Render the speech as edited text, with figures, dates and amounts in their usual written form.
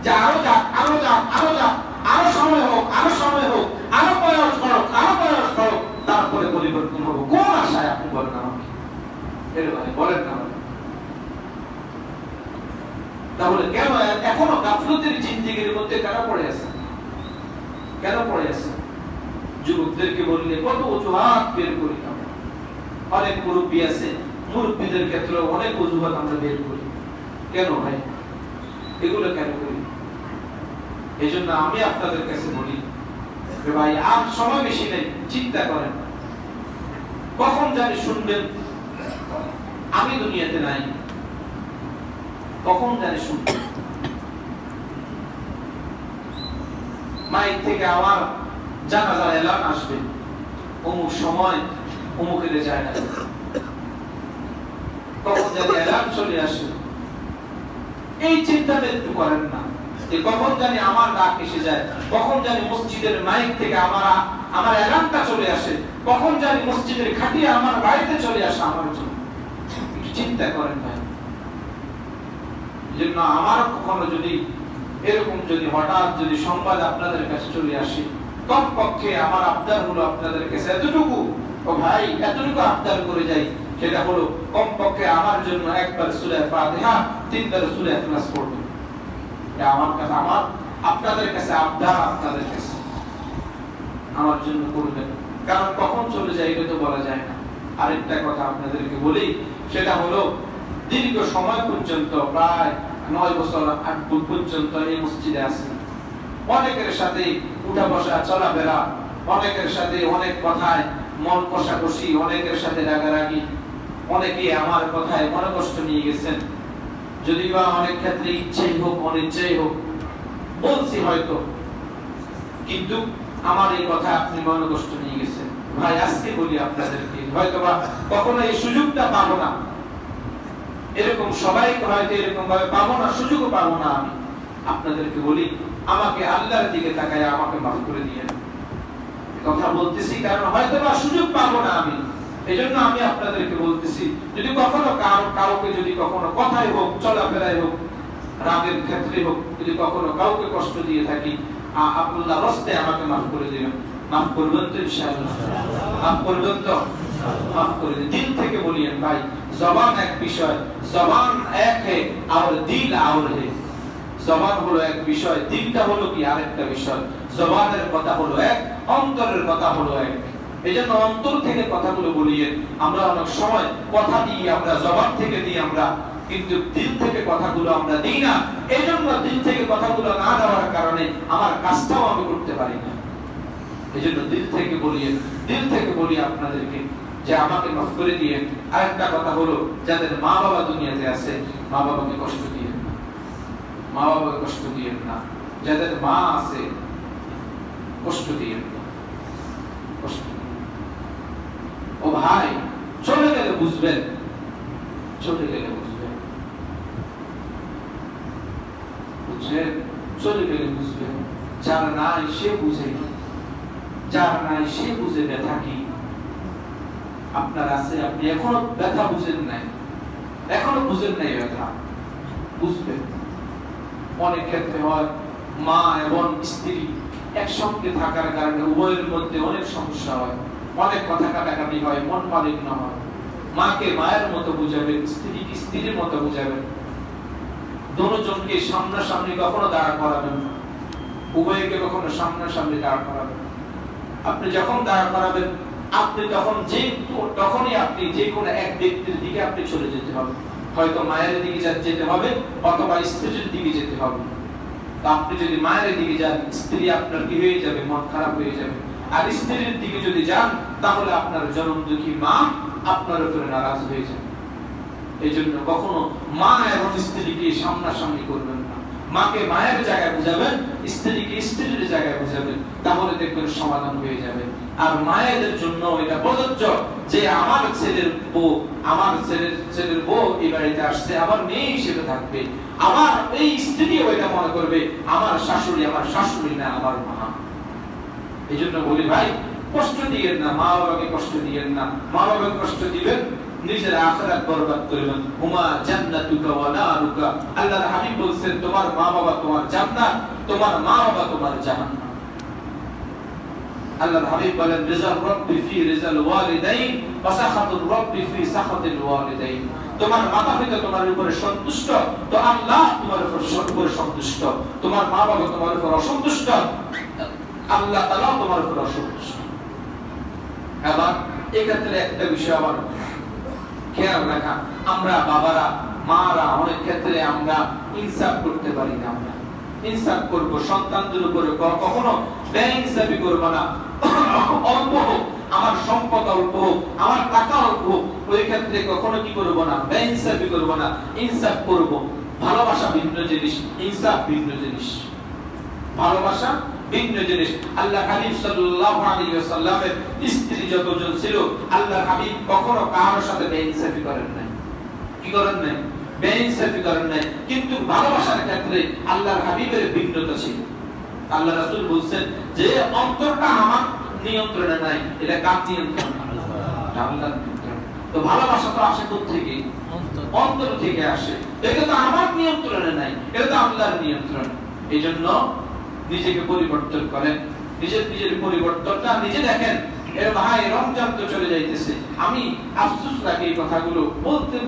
যে আরো যাক, আরো যাক, আরো যাক, আরো সময় হোক, আরো সময় হোক, আরো প্রয়াস করুক, আরো প্রয়াস করুক, তারপরে পরিবর্তন হবো। কোন আশায় আপনি বলেন আমাকে? এর ভাই বলেন না। তাহলে কেন এখনো গাফলতের জিন্দেগির মধ্যে কেন পড়ে আছে? কেন পড়ে আছে? যুবকদেরকে বললে কত অজুহাত বের করি আমরা। অনেক মুরব্বী আছে, মুরব্বীদের ক্ষেত্রে অনেক অজুহাত আমরা বের করি। কেন ভাই এগুলো কেন করি? এই জন্য আমি আপনাদের কাছে বলি যে ভাই আর সময় বেশি নেই, চিন্তা করেন কখন জানি শুনবেন আমি দুনিয়াতে নাই, কখন জানি শুনবেন মাইক থেকে আমার জানাজার এলান আসবে, অমুক সময় অমুকের যায় না, কখন জানি এলান চলে আসে। এই চিন্তাটা একটু করেন না যে কখন জানি আমার ডাক এসে যায়, কখন জানি মসজিদের মাইক থেকে আমার এলানটা চলে আসে, কখন জানি মসজিদের খাটিয়া আমার বাড়িতে চলে আসে আমার জন্য। একটু চিন্তা করেন ভাই। জন্য আমার কখনো যদি এরকম যদি হঠাৎ যদি সংবাদ আপনাদের কাছে চলে আসে, কমপক্ষে আমার আবদার হলো আপনাদের কাছে এতটুকু, ও ভাই এতটুকু আবদার করে যাই, সেটা হলো কমপক্ষে আমার জন্য একবার সূরা ফাতিহা, তিনবার সূরা ইখলাস পড়বেন। এটা আমার কাছে, আমার আপনাদের কাছে আবদার, আপনাদের কাছে আমার জন্য করবেন। কারণ কখন চলে যায় এটা তো বলা যায় না। আরেকটা কথা আপনাদেরকে বলি, সেটা হলো দীর্ঘ সময় পর্যন্ত প্রায় 9 বছর 8 বছর পর্যন্ত এই মসজিদে আছেন। অনেকের সাথে উঠা বসা চলাফেরা, অনেকের সাথে অনেক কথায় মন কষাকষি, অনেকের সাথে রাগারাগি, অনেকে আমার কথায় মনে কষ্ট নিয়ে গেছেন। যদি বা অনেক ক্ষেত্রে ইচ্ছেই হোক অনিচ্ছেই হোক বলছি হয়তো, কিন্তু আমার এই কথা আপনি মনে কষ্ট নিয়ে গেছেন। ভাই আজকে বলি আপনাদেরকে, হয়তো বা কখনো এই সুযোগটা পাবো না, এরকম সবাইকে হয়তো এরকম ভাবে পাবো না, সুযোগও পাবো না। আমি আপনাদেরকে বলি, আমাকে আল্লাহর দিকে তাকায় আমাকে মাফ করে দিয়েন। কথা বলতেছি কারণ হয়তো বা সুযোগ পাবো না আমি, এজন্য আমি আপনাদেরকে বলতেছি, যদি কখনো কাউকে যদি কখনো কথাই হোক, চলাফেরায় হোক, রাগের ক্ষেত্রে হোক, যদি কখনো কাউকে কষ্ট দিয়ে থাকি, আল্লাহর রাস্তে আমাকে মাফ করে দিবেন। মাফ করবেন তো ইনশাআল্লাহ? মাফ করবেন তো? মাফ করে দিন। দিল থেকে বলিয়েন ভাই, জবান এক বিষয়, জবান এক है और दिल और है। জবান হলো এক বিষয়, দিলটা হলো কি আরেকটা বিষয়। জবানের কথা হলো এক, অন্তরের কথা হলো এক। এজন্য অন্তর থেকে কথাগুলো বলিয়েন। আমরা অনেক সময় কথা দিয়ে আমরা জবান থেকে দিই আমরা, কিন্তু দিল থেকে কথাগুলো আমরা দিই না। এজন্য দিল থেকে কথাগুলো না দেওয়ার কারণে আমার কাজটাও আমি করতে পারি না। এজন্য দিল থেকে বলিয়েন, দিল থেকে বলি আপনাদেরকে যে আমাকে মাফ করে দিয়েন। আরেকটা কথা হলো, যাদের মা বাবা দুনিয়াতে আছে, মা বাবাকে কষ্ট দিয়েন না, মা বাবাকে কষ্ট দিয়েন না। যাদের মা আছে কষ্ট দিয়েন না, কষ্ট। ও ভাই চলে গেলে বুঝবেন, চলে গেলে বুঝবেন, বুঝছেন? চলে গেলে বুঝবেন। যার নাই সে বুঝে, যার নাই সে বুঝে ব্যথা কি। আপনার আছে, আপনি এখনো ব্যথা বুঝেন নাই, এখনো বুঝেন নাই ব্যথা, বুঝবেন। অনেক ক্ষেত্রে হয় মা এবং স্ত্রী একসঙ্গে থাকার কারণে উভয়ের মধ্যে অনেক সমস্যা হয়, অনেক কথা কাটাকাটি হয়, মন মালিন্য হয়। মাকে মায়ের মতো বুঝাবেন, স্ত্রীকে স্ত্রীর মতো বুঝাবেন। দুজনকে সামনাসামনি কখনো দাঁড় করাবেন না, উভয়কে কখনো সামনাসামনি দাঁড় করাবেন। আপনি যখন দাঁড় করাবেন, আপনি তখনই আপনি যে কোনো এক ব্যক্তির দিকে আপনি চলে যেতে হবে। হয়তো মায়ের দিকে যেতে হবে অথবা স্ত্রীর দিকে যেতে হবে। তো আপনি যদি মায়ের দিকে যান, স্ত্রী আপনার কি হয়ে যাবে? মন খারাপ হয়ে যাবে। আর স্ত্রীর দিকে যদি যান, তাহলে আপনার জনম দুঃখী মা আপনার উপরে নারাজ হয়ে যাবে। এই জন্য কখনো মা এবং স্ত্রীকে সামনাসামনি করবেন না। মাকে মায়ের জায়গায় বুঝাবেন, স্ত্রীকে স্ত্রীর জায়গায় বুঝাবেন, তাহলে দেখবেন সমাধান হয়ে যাবে। আর মায়েদের জন্য এটা প্রযোজ্য যে আমার ছেলের বউ, আমার ছেলের বউ এই বাড়িতে আসছে, আমার মেয়ে হিসেবে থাকবে। আমার এই স্ত্রী ওইটা মনে করবে আমার শাশুড়ি না আমার মা। এই জন্য বলি ভাই, কষ্ট দিয়েন না, মা বাবাকে কষ্ট দিয়েন না। মা বাবাকে কষ্ট দিবেন, নিজের আখিরাত বরবাদ করবেন। হুমা জান্নাতুকা ওয়া নারুকা, আল্লাহর হাবিব বলেন তোমার মা বাবা তোমার জান্নাত, তোমার মা বাবা তোমার জাহান্নাম। আল্লাহর হাবিব বলেন রিজাল রাব্বি ফি রিজাল ওয়ালিদাইন ওয়া সাখাতুর রাব্বি ফি সাখাতিল ওয়ালিদাইন। তোমার মাতা-পিতা তোমার উপরে সন্তুষ্ট তো আল্লাহ তোমার উপরে সন্তুষ্ট, তোমার মা বাবা তোমার উপর অসন্তুষ্ট আল্লাহ তাআলা তোমার উপর অসন্তুষ্ট। আবার এই ক্ষেত্রে একটা বিষয় আবার খেয়াল রাখা, আমরা বাবারা মারা অনেক ক্ষেত্রে আমরা ইনসাফ করতে পারি না। আমরা ইনসাফ করব সন্তানদের উপরে, কখনো বেইনসাফি করব না। অল্প হোক, আমার সম্পদ অল্প হোক, আমার টাকা অল্প হোক, ওই ক্ষেত্রে কখনো কি করব না, বেইনসাফি করব না, ইনসাফ করব। ভালোবাসা ভিন্ন জিনিস, ইনসাফ ভিন্ন জিনিস। ভালোবাসা ভিন্ন জিনিস। আল্লাহ হাবিব সাল্লাল্লাহু আলাইহি ওয়াসাল্লামের স্ত্রী যতজন ছিল, আল্লাহ হাবিব কখনো কারোর সাথে বেইনসাফি করেন নাই। কি করেন নাই? বেইনসাফি করেন নাই। কিন্তু ভালোবাসার ক্ষেত্রে আল্লাহর হাবিবের ভিন্নতা ছিল। আল্লাহ রাসূল বলেন যে অন্তরটা আমার নিয়ন্ত্রণে নাই, এটা কার নিয়ন্ত্রণ? আল্লাহর নিয়ন্ত্রণ। তো ভালোবাসা তো আসে কোথা থেকে? অন্তর থেকে আসে। এটা তো আমার নিয়ন্ত্রণে নাই, এটা তো আল্লাহর নিয়ন্ত্রণ। এইজন্য নিজেকে পরিবর্তন করেন, নিজের পরিবর্তনটা নিজে দেখেন। এর ভাই রমজান তো চলে যাইতেছে, আমি আফসোস রাখি এই কথাগুলো বলতে